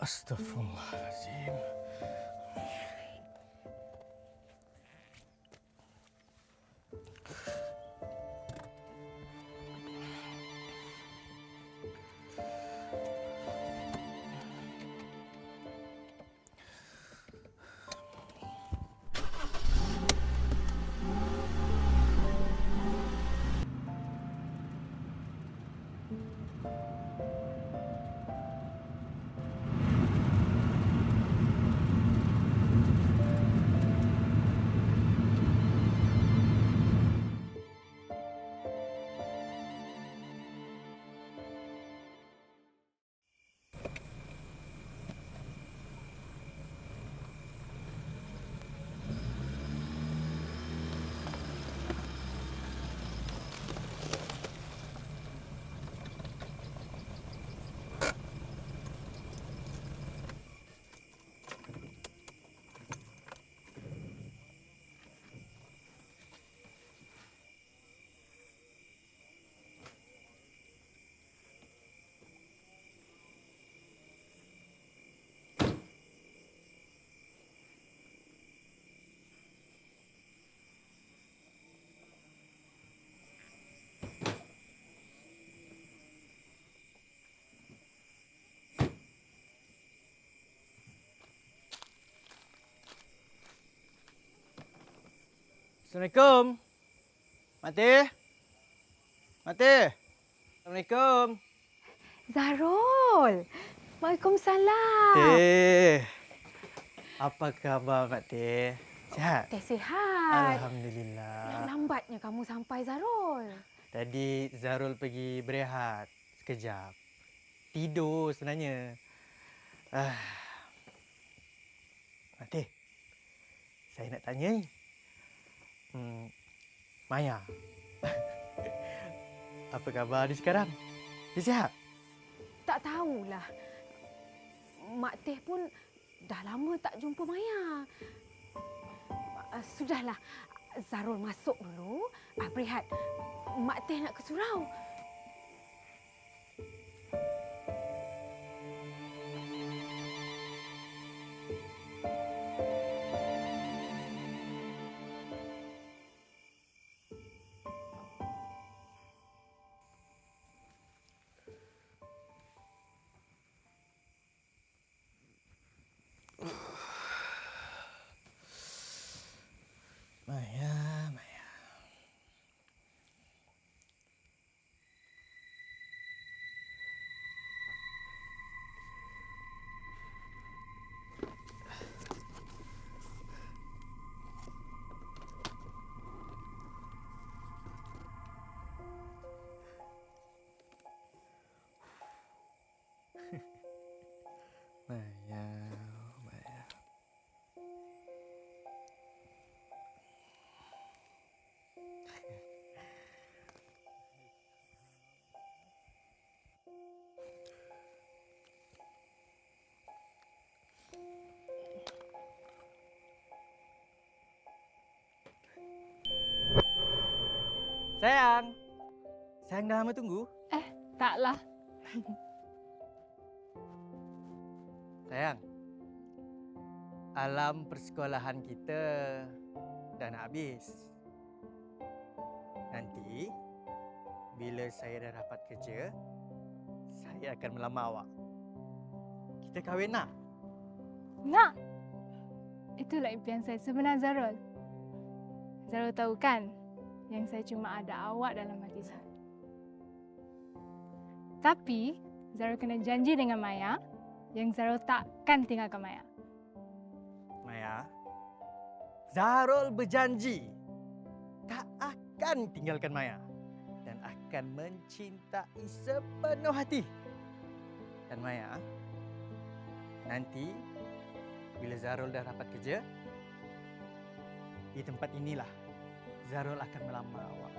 Astaghfirullahalazim. Assalamualaikum. Mak Teh. Mak Teh. Assalamualaikum. Zarul. Waalaikumsalam. Teh. Apa khabar Mak Teh? Sihat? Teh sihat. Alhamdulillah. Lambatnya kamu sampai, Zarul. Tadi Zarul pergi berehat sekejap. Tidur sebenarnya. Mak Teh. Saya nak tanya ni. Maya. Apa khabar dia sekarang? Dia sihat? Tak tahulah. Mak Teh pun dah lama tak jumpa Maya. Sudahlah. Zarul masuk dulu. Berehat. Mak Teh nak ke surau. Maya, Maya. Maya, Maya. Sayang. Sayang dah lama tunggu. Taklah. Sayang. Alam persekolahan kita dah nak habis. Nanti bila saya dah dapat kerja, saya akan melamar awak. Kita kahwin nak? Nak. Itulah impian saya sebenar, Zarul. Zarul tahu kan, yang saya cuma ada awak dalam hati saya. Tapi, Zarul kena janji dengan Maya yang Zarul takkan tinggalkan Maya. Maya, Zarul berjanji tak akan tinggalkan Maya dan akan mencintai sepenuh hati. Dan Maya, nanti bila Zarul dah dapat kerja, di tempat inilah Zarul akan melamar awak.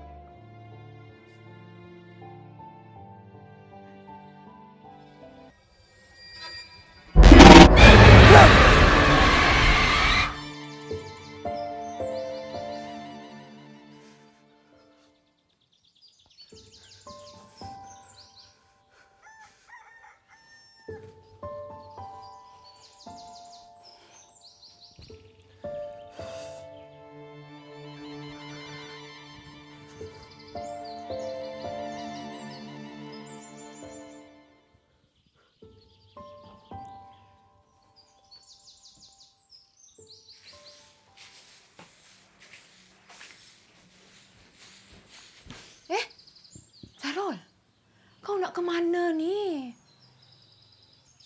nak ke mana ni?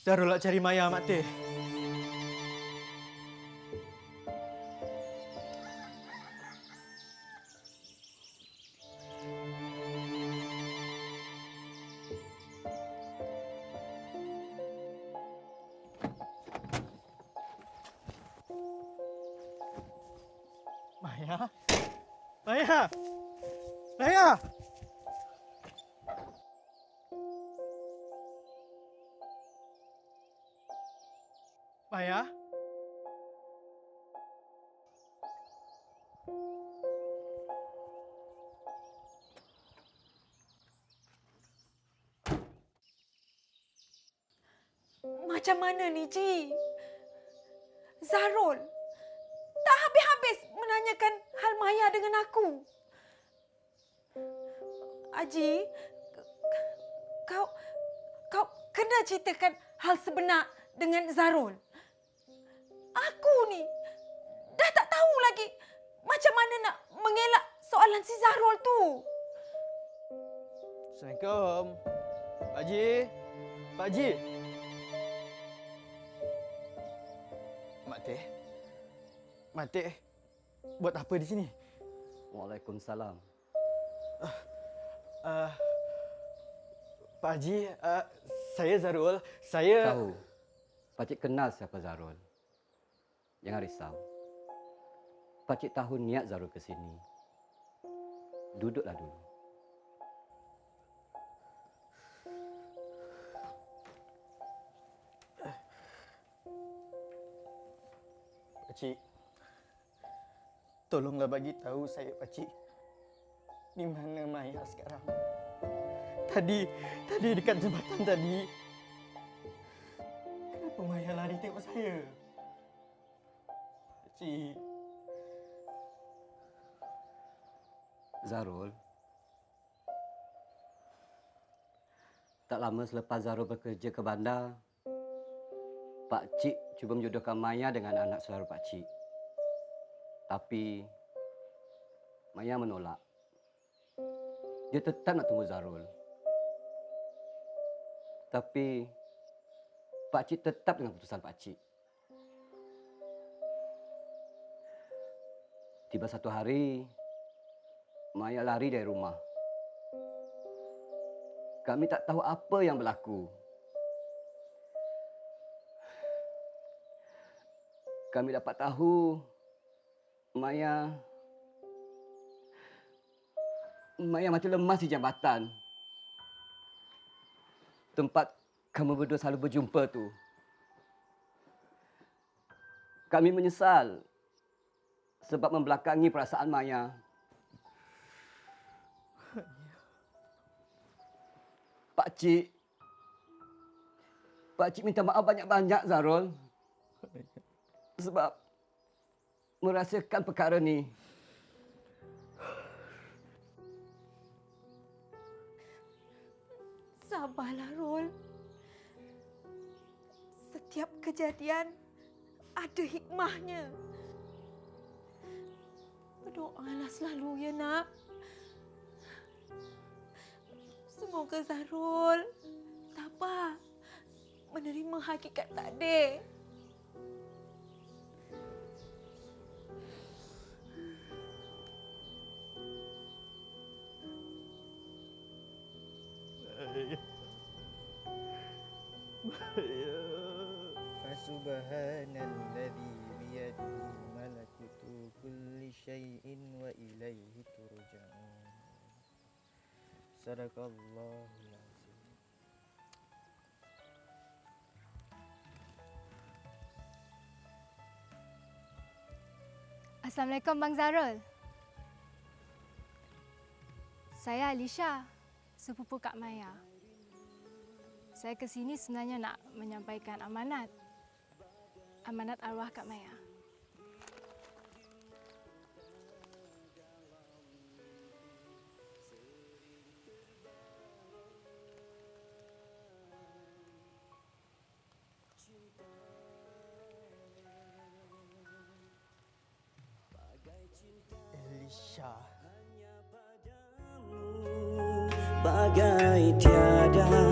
Zarul nak cari Maya, Mak Teh. Maya? Maya? Maya? Maya? Macam mana ni, Ji? Zarul, tak habis-habis menanyakan hal Maya dengan aku. Haji, kau kena ceritakan hal sebenar dengan Zarul. Aku ni dah tak tahu lagi macam mana nak mengelak soalan si Zarul tu. Assalamualaikum. Pak Haji. Pak Haji. Mak Teh. Mak Teh, buat apa di sini? Waalaikumsalam. Pak Haji, saya Zarul. Saya... Tahu. Pakcik kenal siapa Zarul. Jangan risau. Pakcik tahu niat Zarul ke sini. Duduklah dulu. Pakcik, tolonglah bagi tahu saya, Pakcik. Di mana Maya sekarang? Tadi dekat jembatan tadi. Kenapa Maya lari tengok saya? Pakcik. Zarul. Tak lama selepas Zarul bekerja ke bandar, Pakcik cuba menjodohkan Maya dengan anak saudara Pakcik. Tapi Maya menolak. Dia tetap nak tunggu Zarul. Tapi Pakcik tetap dengan keputusan Pakcik. Tiba satu hari, Maya lari dari rumah. Kami tak tahu apa yang berlaku. Kami dapat tahu Maya mati lemas di jambatan. Tempat kamu berdua selalu berjumpa tu. Kami menyesal sebab membelakangi perasaan Maya. Pakcik minta maaf banyak-banyak, Zarul. Sebab merahsiakan perkara ni. Sabarlah, Rul. Setiap kejadian ada hikmahnya. Berdoalah selalu, ya nak. Semoga Zarul tabah menerima hakikat takdir. Maya. Fasubhanalladzi biyadihi malakutu kulli syai'in wa ilaihi turja'un. Sadaqallahul azim. Assalamualaikum Bang Zarul. Saya Alisha, sepupu Kak Maya. Saya ke sini sebenarnya nak menyampaikan amanat. Amanat arwah Kak Maya. Elisha. Bagai tiada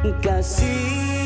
kasih